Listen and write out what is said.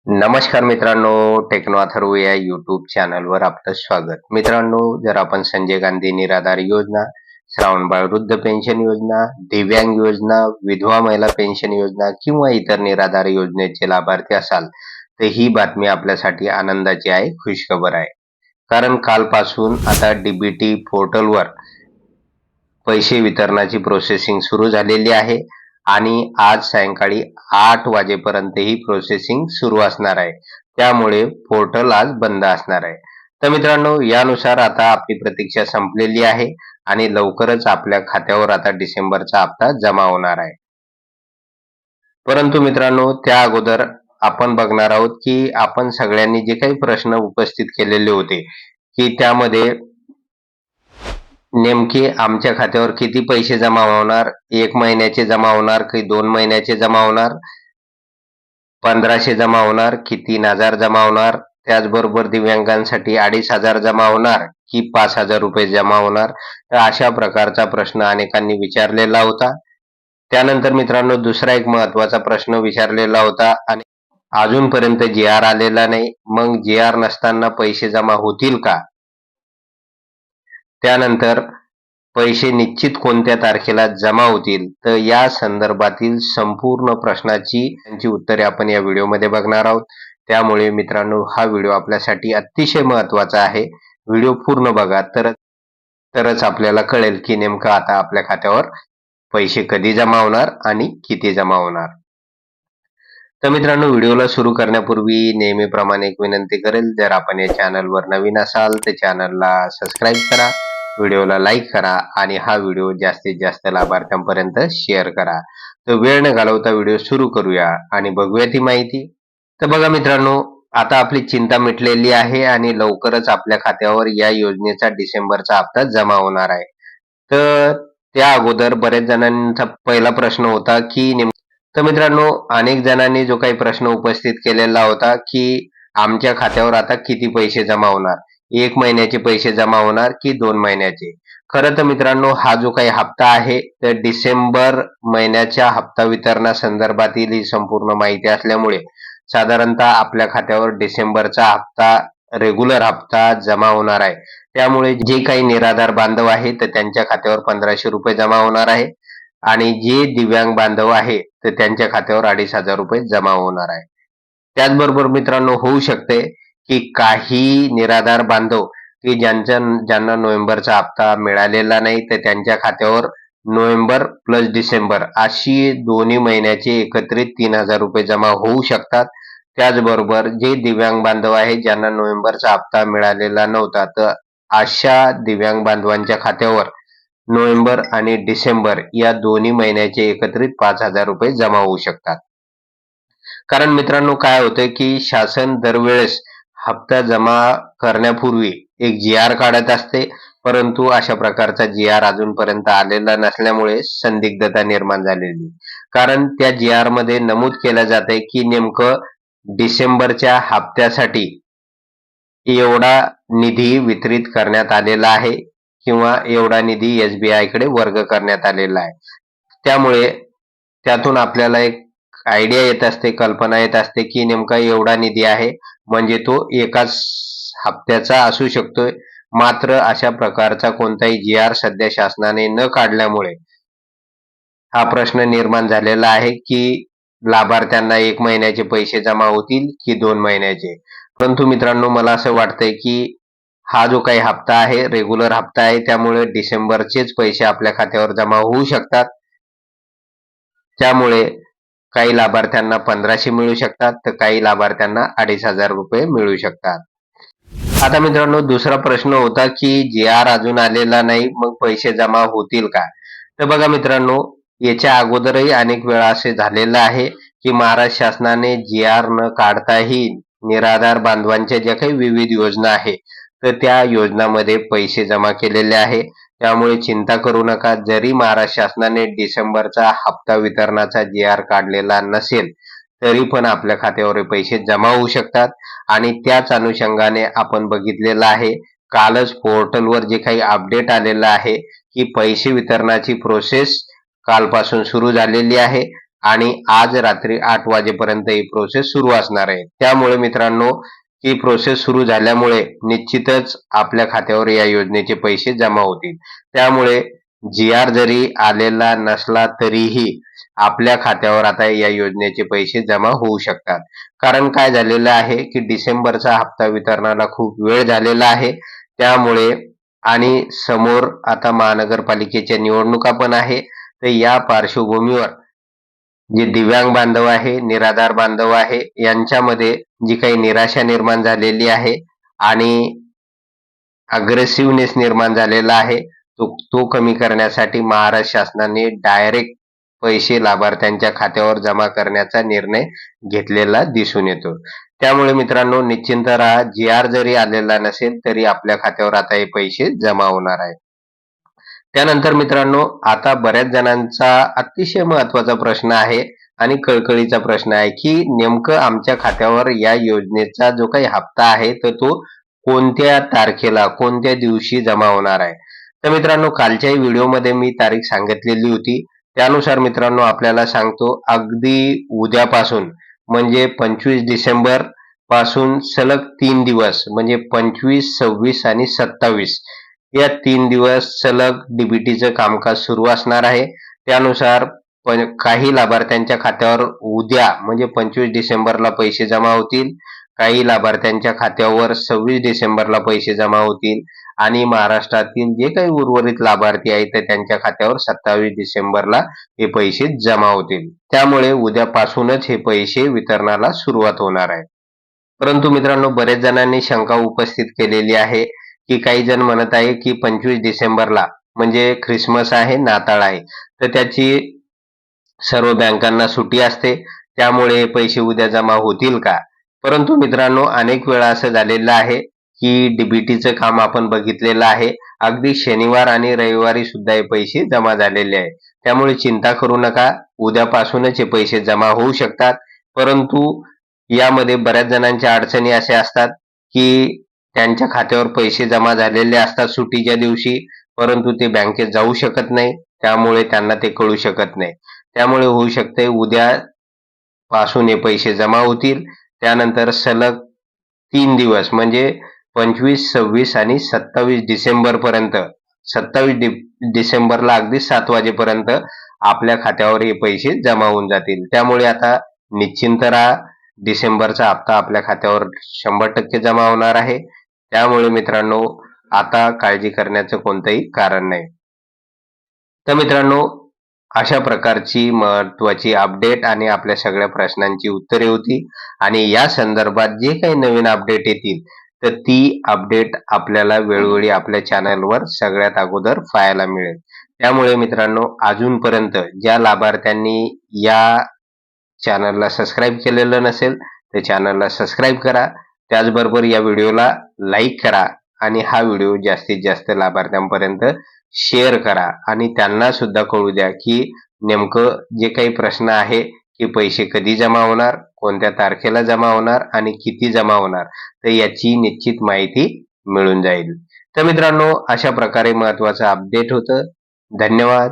नमस्कार मित्रांनो, टेक्नो अथर्व या यूट्यूब चॅनलवर आपलं स्वागत. मित्रांनो, जर आपण संजय गांधी निराधार योजना, श्रावणबाळ वृद्ध पेन्शन योजना, दिव्यांग योजना, विधवा महिला पेन्शन योजना किंवा इतर निराधार योजनेचे लाभार्थी असाल तर ही बातमी आपल्यासाठी आनंदाची आहे, खुशखबर आहे. कारण कालपासून आता डीबीटी पोर्टलवर पैसे वितरणाची प्रोसेसिंग सुरू झालेली आहे आणि आज सायंकाळी 8 वाजेपर्यंत ही प्रोसेसिंग सुरू असणार आहे. त्यामुळे पोर्टल आज बंद असणार आहे. तर मित्रांनो, यानुसार आता आपली प्रतीक्षा संपलेली आहे आणि लवकरच आपल्या खात्यावर आता डिसेंबरचा हप्ता जमा होणार आहे. परंतु मित्रांनो, त्या अगोदर आपण बघणार आहोत की आपण सगळ्यांनी जे काही प्रश्न उपस्थित केलेले होते की त्यामध्ये नेमके आमच्या खात्यावर किती पैसे जमा होणार, 1 महिन्याचे जमा होणार की 2 महिन्याचे जमा होणार, 1500 जमा होणार की 3000 जमा होणार, त्याचबरोबर दिव्यांगांसाठी 2500 जमा होणार की 5000 रुपये जमा होणार. तर अशा प्रकारचा प्रश्न अनेकांनी विचारलेला होता. त्यानंतर मित्रांनो, दुसरा एक महत्वाचा प्रश्न विचारलेला होता आणि अजूनपर्यंत जी आर आलेला नाही, मग जी आर नसताना पैसे जमा होतील का? त्यानंतर पैसे निश्चित कोणत्या तारखेला जमा होतील? तर या संदर्भातील संपूर्ण प्रश्नाची उत्तरे आपण या व्हिडिओमध्ये बघणार आहोत. त्यामुळे मित्रांनो, हा व्हिडिओ आपल्यासाठी अतिशय महत्वाचा आहे. व्हिडिओ पूर्ण बघा, तरच आपल्याला कळेल की नेमकं आता आपल्या खात्यावर पैसे कधी जमा होणार आणि किती जमा होणार. तर मित्रांनो, व्हिडिओला सुरू करण्यापूर्वी नेहमीप्रमाणे एक विनंती करेल, जर आपण या चॅनलवर नवीन असाल तर चॅनलला सबस्क्राईब करा, व्हिडिओला लाईक करा आणि हा व्हिडिओ जास्तीत जास्त लाभार्थ्यांपर्यंत शेअर करा. तर वेळ न घालवता व्हिडिओ सुरू करूया आणि बघूया ती माहिती. तर बघा मित्रांनो, आता आपली चिंता मिटलेली आहे आणि लवकरच आपल्या खात्यावर या योजनेचा डिसेंबरचा हप्ता जमा होणार आहे. तर त्या अगोदर बऱ्याच जणांचा पहिला प्रश्न होता की तर मित्रांनो, अनेक जणांनी जो काही प्रश्न उपस्थित केलेला होता की आमच्या खात्यावर आता किती पैसे जमा होणार, 1 महिन्याचे पैसे जमा होणार की 2 महिन्याचे? खरं तर मित्रांनो, हा जो काही हप्ता आहे तर डिसेंबर महिन्याच्या हप्ता वितरणासंदर्भातील ही संपूर्ण माहिती असल्यामुळे साधारणतः आपल्या खात्यावर डिसेंबरचा हप्ता, रेग्युलर हप्ता जमा होणार आहे. त्यामुळे जे काही निराधार बांधव आहे तर त्यांच्या खात्यावर 1500 रुपये जमा होणार आहे आणि जे दिव्यांग बांधव आहे तर त्यांच्या खात्यावर 2500 रुपये जमा होणार आहे. त्याचबरोबर मित्रांनो, होऊ शकते की काही निराधार बांधव की ज्यांना नोव्हेंबरचा हप्ता मिळालेला नाही तर त्यांच्या खात्यावर नोव्हेंबर प्लस डिसेंबर अशी दोन्ही महिन्याचे एकत्रित 3000 रुपये जमा होऊ शकतात. त्याचबरोबर जे दिव्यांग बांधव आहेत ज्यांना नोव्हेंबरचा हप्ता मिळालेला नव्हता, तर अशा दिव्यांग बांधवांच्या खात्यावर नोव्हेंबर आणि डिसेंबर या दोन्ही महिन्याचे एकत्रित 5000 रुपये जमा होऊ शकतात. कारण मित्रांनो, काय होतंय की शासन दरवेळेस हप्ता जमा करण्यापूर्वी एक जी आर काढत असते, परंतु अशा प्रकारचा जी आर अजूनपर्यंत आलेला नसल्यामुळे संदिग्धता निर्माण झालेली. कारण त्या जी आर मध्ये नमूद केलं जातंय की नेमकं डिसेंबरच्या हप्त्यासाठी एवढा निधी वितरित करण्यात आलेला आहे किंवा एवढा निधी SBI कडे वर्ग करण्यात आलेला आहे. त्यामुळे त्यातून आपल्याला एक आयडिया येत असते, कल्पना येत असते की नेमका एवढा निधी आहे म्हणजे तो एकाच हप्त्याचा असू शकतोय. मात्र अशा प्रकारचा कोणताही जी आर सध्या शासनाने न काढल्यामुळे हा प्रश्न निर्माण झालेला आहे की लाभार्थ्यांना 1 महिन्याचे पैसे जमा होतील की 2 महिन्याचे. परंतु मित्रांनो, मला असं वाटतंय की हा जो काही हप्ता आहे रेग्युलर हप्ता आहे, त्यामुळे डिसेंबरचेच पैसे आपल्या खात्यावर जमा होऊ शकतात. त्यामुळे काही लाभार्थ्यांना 1500 मिळू शकतात तर काही लाभार्थ्यांना 2500 रुपये मिळू शकतात. आता मित्रांनो, दुसरा प्रश्न होता की जी आर अजून आलेला नाही, मग पैसे जमा होतील का? तर बघा मित्रांनो, याच्या अगोदरही अनेक वेळा असे झालेलं आहे की महाराष्ट्र शासनाने जी आर न काढताही निराधार बांधवांच्या ज्या काही विविध योजना आहे तर त्या योजनांमध्ये पैसे जमा केलेले आहे. त्यामुळे चिंता करू नका. जरी महाराष्ट्र शासनाने डिसेंबरचा हप्ता वितरणाचा जी आर काढलेला नसेल तरी पण आपल्या खात्यावर पैसे जमा होऊ शकतात. आणि त्याच अनुषंगाने आपण बघितलेलं आहे, कालच पोर्टलवर जे काही अपडेट आलेलं आहे की पैसे वितरणाची प्रोसेस कालपासून सुरू झालेली आहे आणि आज रात्री 8 वाजेपर्यंत ही प्रोसेस सुरू असणार आहे. त्यामुळे मित्रांनो, ही प्रोसेस सुरू झाल्यामुळे निश्चितच आपल्या खात्यावर या योजनेचे पैसे जमा होतील. त्यामुळे जी-आर जरी आलेला नसला तरीही आपल्या खात्यावर आता या योजनेचे पैसे जमा होऊ शकतात. कारण काय झालेलं आहे की डिसेंबरचा हप्ता वितरणाला खूप वेळ झालेला आहे. त्यामुळे आणि समोर आता महानगरपालिकेच्या निवडणुका पण आहे. तर या पार्श्वभूमीवर जे दिव्यांग बांधव आहे, निराधार बांधव आहे, यांच्यामध्ये जी काही निराशा निर्माण झालेली आहे आणि अग्रेसिव्हनेस निर्माण झालेला आहे, तो कमी करण्यासाठी महाराष्ट्र शासनाने डायरेक्ट पैसे लाभार्थ्यांच्या खात्यावर जमा करण्याचा निर्णय घेतलेला दिसून येतो. त्यामुळे मित्रांनो, निश्चिंत राहा. जी-आर जरी आलेला नसेल तरी आपल्या खात्यावर आता हे पैसे जमा होणार आहेत. त्यानंतर मित्रांनो, आता बऱ्याच जणांचा अतिशय महत्त्वाचा प्रश्न आहे आणि कळकळीचा प्रश्न आहे की नेमकं आमच्या खात्यावर या योजनेचा जो काही हप्ता आहे तर तो कोणत्या तारखेला, कोणत्या दिवशी जमा होणार आहे. तर मित्रांनो, कालच्याही व्हिडिओमध्ये मी तारीख सांगितलेली होती. त्यानुसार मित्रांनो आपल्याला सांगतो, अगदी उद्यापासून म्हणजे 25 डिसेंबर पासून सलग 3 दिवस म्हणजे 25, 26 आणि 27 या 3 दिवस सलग डीबीटीचं कामकाज सुरू असणार आहे. त्यानुसार काही लाभार्थ्यांच्या खात्यावर उद्या म्हणजे 25 डिसेंबरला पैसे जमा होतील, काही लाभार्थ्यांच्या खात्यावर 26 डिसेंबरला पैसे जमा होतील आणि महाराष्ट्रातील जे काही उर्वरित लाभार्थी आहेत तर त्यांच्या खात्यावर 27 डिसेंबरला हे पैसे जमा होतील. त्यामुळे उद्यापासूनच हे पैसे वितरणाला सुरुवात होणार आहे. परंतु मित्रांनो, बरेच जणांनी शंका उपस्थित केलेली आहे की काही जण म्हणत आहे की 25 डिसेंबरला म्हणजे ख्रिसमस आहे, नाताळ आहे, तर त्याची सर्व बँकांना सुट्टी असते, त्यामुळे पैसे उद्या जमा होतील का? परंतु मित्रांनो, अनेक वेळा असं झालेलं आहे की डीबीटीचं काम आपण बघितलेलं आहे. अगदी शनिवार आणि रविवारी सुद्धा हे पैसे जमा झालेले आहे. त्यामुळे चिंता करू नका, उद्यापासूनच हे पैसे जमा होऊ शकतात. परंतु यामध्ये बऱ्याच जणांच्या अडचणी अशा असतात की त्यांच्या खात्यावर पैसे जमा झालेले असतात सुट्टीच्या दिवशी, परंतु ते बँकेत जाऊ शकत नाही. त्यामुळे त्यांना ते कळू शकत नाही. त्यामुळे होऊ शकते उद्या पासून हे पैसे जमा होतील. त्यानंतर सलग 3 दिवस म्हणजे 25, 26 आणि 27 डिसेंबरपर्यंत 27 डिसेंबरला अगदी 7 वाजेपर्यंत आपल्या खात्यावर हे पैसे जमा होऊन जातील. त्यामुळे आता निश्चिंत राहा. डिसेंबरचा हप्ता आपल्या खात्यावर 100% जमा होणार आहे. त्यामुळे मित्रांनो, आता काळजी करण्याचं कोणतंही कारण नाही. तर मित्रांनो, अशा प्रकारची महत्त्वाची अपडेट आणि आपल्या सगळ्या प्रश्नांची उत्तरे होती आणि या संदर्भात जे काही नवीन अपडेट येतील तर ती अपडेट आपल्याला वेळोवेळी आपल्या चॅनलवर सगळ्यात अगोदर पाहायला मिळेल. त्यामुळे मित्रांनो, अजूनपर्यंत ज्या लाभार्थ्यांनी या चॅनलला सबस्क्राईब केलेलं नसेल तर चॅनलला सबस्क्राईब करा. त्याचबरोबर या व्हिडिओला लाईक करा आणि हा व्हिडिओ जास्तीत जास्त लाभार्थ्यांपर्यंत शेअर करा आणि त्यांना सुद्धा कळू द्या की नेमकं जे काही प्रश्न आहे की पैसे कधी जमा होणार, कोणत्या तारखेला जमा होणार आणि किती जमा होणार, तर याची निश्चित माहिती मिळून जाईल. तर मित्रांनो, अशा प्रकारे महत्त्वाचं अपडेट होतं. धन्यवाद.